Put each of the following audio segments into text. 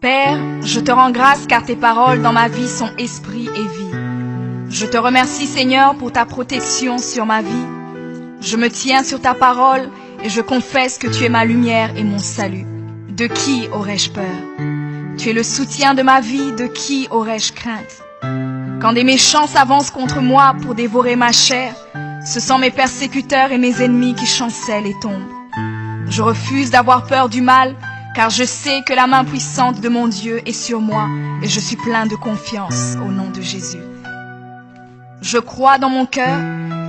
Père, je te rends grâce car tes paroles dans ma vie sont esprit et vie. Je te remercie Seigneur pour ta protection sur ma vie. Je me tiens sur ta parole et je confesse que tu es ma lumière et mon salut. De qui aurais-je peur? Tu es le soutien de ma vie, de qui aurais-je crainte? Quand des méchants s'avancent contre moi pour dévorer ma chair, ce sont mes persécuteurs et mes ennemis qui chancellent et tombent. Je refuse d'avoir peur du mal, car je sais que la main puissante de mon Dieu est sur moi et je suis plein de confiance au nom de Jésus. Je crois dans mon cœur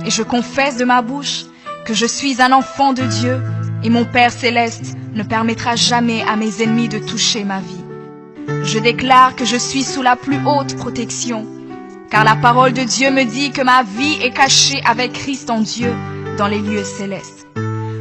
et je confesse de ma bouche que je suis un enfant de Dieu et mon Père céleste ne permettra jamais à mes ennemis de toucher ma vie. Je déclare que je suis sous la plus haute protection, car la parole de Dieu me dit que ma vie est cachée avec Christ en Dieu dans les lieux célestes.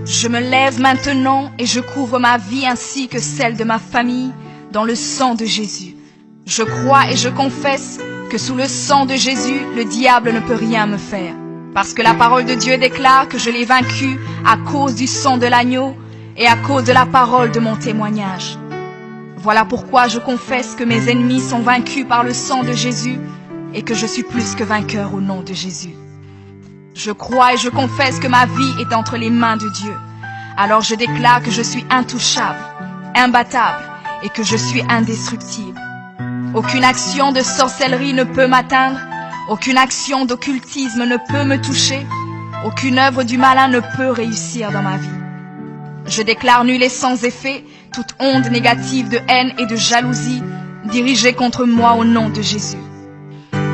Je me lève maintenant et je couvre ma vie ainsi que celle de ma famille dans le sang de Jésus. Je crois et je confesse que sous le sang de Jésus, le diable ne peut rien me faire, parce que la parole de Dieu déclare que je l'ai vaincu à cause du sang de l'agneau et à cause de la parole de mon témoignage. Voilà pourquoi je confesse que mes ennemis sont vaincus par le sang de Jésus et que je suis plus que vainqueur au nom de Jésus. Je crois et je confesse que ma vie est entre les mains de Dieu. Alors je déclare que je suis intouchable, imbattable et que je suis indestructible. Aucune action de sorcellerie ne peut m'atteindre, aucune action d'occultisme ne peut me toucher, aucune œuvre du malin ne peut réussir dans ma vie. Je déclare nul et sans effet toute onde négative de haine et de jalousie dirigée contre moi au nom de Jésus.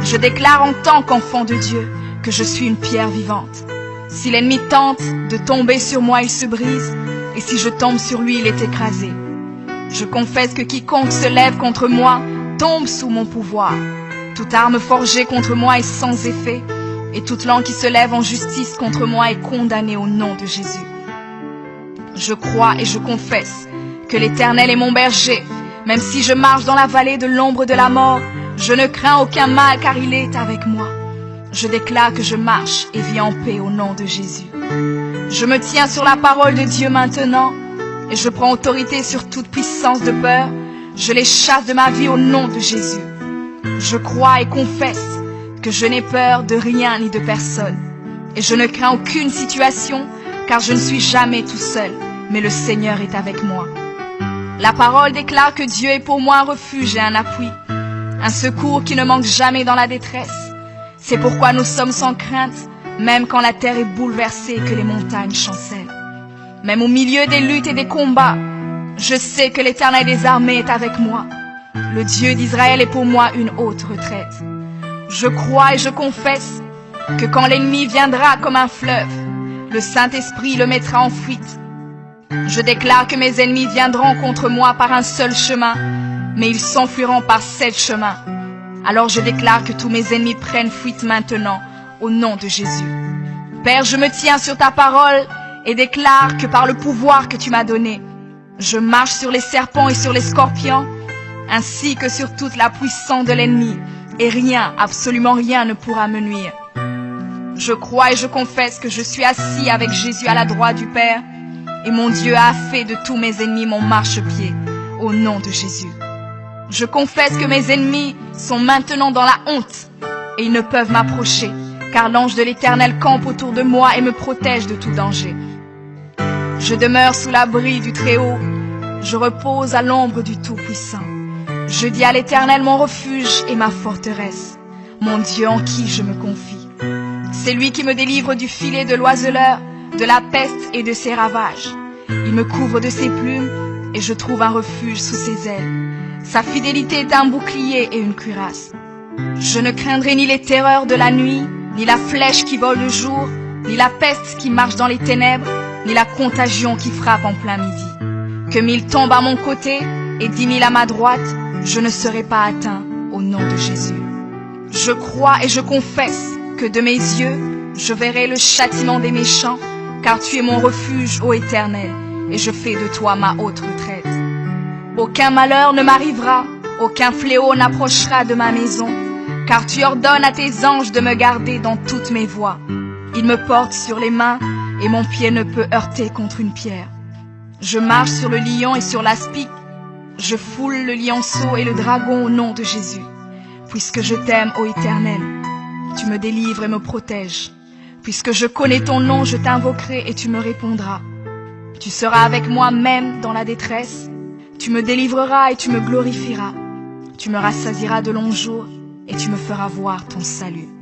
Je déclare en tant qu'enfant de Dieu que je suis une pierre vivante. Si l'ennemi tente de tomber sur moi, il se brise, et si je tombe sur lui, il est écrasé. Je confesse que quiconque se lève contre moi tombe sous mon pouvoir. Toute arme forgée contre moi est sans effet, et toute langue qui se lève en justice contre moi est condamnée au nom de Jésus. Je crois et je confesse que l'Éternel est mon berger. Même si je marche dans la vallée de l'ombre de la mort, je ne crains aucun mal car il est avec moi. Je déclare que je marche et vis en paix au nom de Jésus. Je me tiens sur la parole de Dieu maintenant et je prends autorité sur toute puissance de peur. Je les chasse de ma vie au nom de Jésus. Je crois et confesse que je n'ai peur de rien ni de personne. Et je ne crains aucune situation car je ne suis jamais tout seul, mais le Seigneur est avec moi. La parole déclare que Dieu est pour moi un refuge et un appui, un secours qui ne manque jamais dans la détresse. C'est pourquoi nous sommes sans crainte, même quand la terre est bouleversée et que les montagnes chancellent. Même au milieu des luttes et des combats, je sais que l'Éternel des armées est avec moi. Le Dieu d'Israël est pour moi une haute retraite. Je crois et je confesse que quand l'ennemi viendra comme un fleuve, le Saint-Esprit le mettra en fuite. Je déclare que mes ennemis viendront contre moi par un seul chemin, mais ils s'enfuiront par 7 chemins. Alors je déclare que tous mes ennemis prennent fuite maintenant, au nom de Jésus. Père, je me tiens sur ta parole et déclare que par le pouvoir que tu m'as donné, je marche sur les serpents et sur les scorpions, ainsi que sur toute la puissance de l'ennemi, et rien, absolument rien ne pourra me nuire. Je crois et je confesse que je suis assis avec Jésus à la droite du Père, et mon Dieu a fait de tous mes ennemis mon marchepied, au nom de Jésus. Je confesse que mes ennemis sont maintenant dans la honte et ils ne peuvent m'approcher, car l'ange de l'Éternel campe autour de moi et me protège de tout danger. Je demeure sous l'abri du Très-Haut, je repose à l'ombre du Tout-Puissant. Je dis à l'Éternel mon refuge et ma forteresse, mon Dieu en qui je me confie. C'est lui qui me délivre du filet de l'oiseleur, de la peste et de ses ravages. Il me couvre de ses plumes et je trouve un refuge sous ses ailes. Sa fidélité est un bouclier et une cuirasse. Je ne craindrai ni les terreurs de la nuit, ni la flèche qui vole le jour, ni la peste qui marche dans les ténèbres, ni la contagion qui frappe en plein midi. Que 1000 tombent à mon côté et 10 000 à ma droite, je ne serai pas atteint au nom de Jésus. Je crois et je confesse que de mes yeux, je verrai le châtiment des méchants, car tu es mon refuge, ô Éternel, et je fais de toi ma haute retraite. Aucun malheur ne m'arrivera, aucun fléau n'approchera de ma maison, car tu ordonnes à tes anges de me garder dans toutes mes voies. Ils me portent sur les mains et mon pied ne peut heurter contre une pierre. Je marche sur le lion et sur l'aspic, Je foule le lionceau et le dragon au nom de Jésus. Puisque je t'aime, ô Éternel, tu me délivres et me protèges. Puisque je connais ton nom, je t'invoquerai et tu me répondras. Tu seras avec moi même dans la détresse. Tu me délivreras et tu me glorifieras. Tu me rassasieras de longs jours et tu me feras voir ton salut.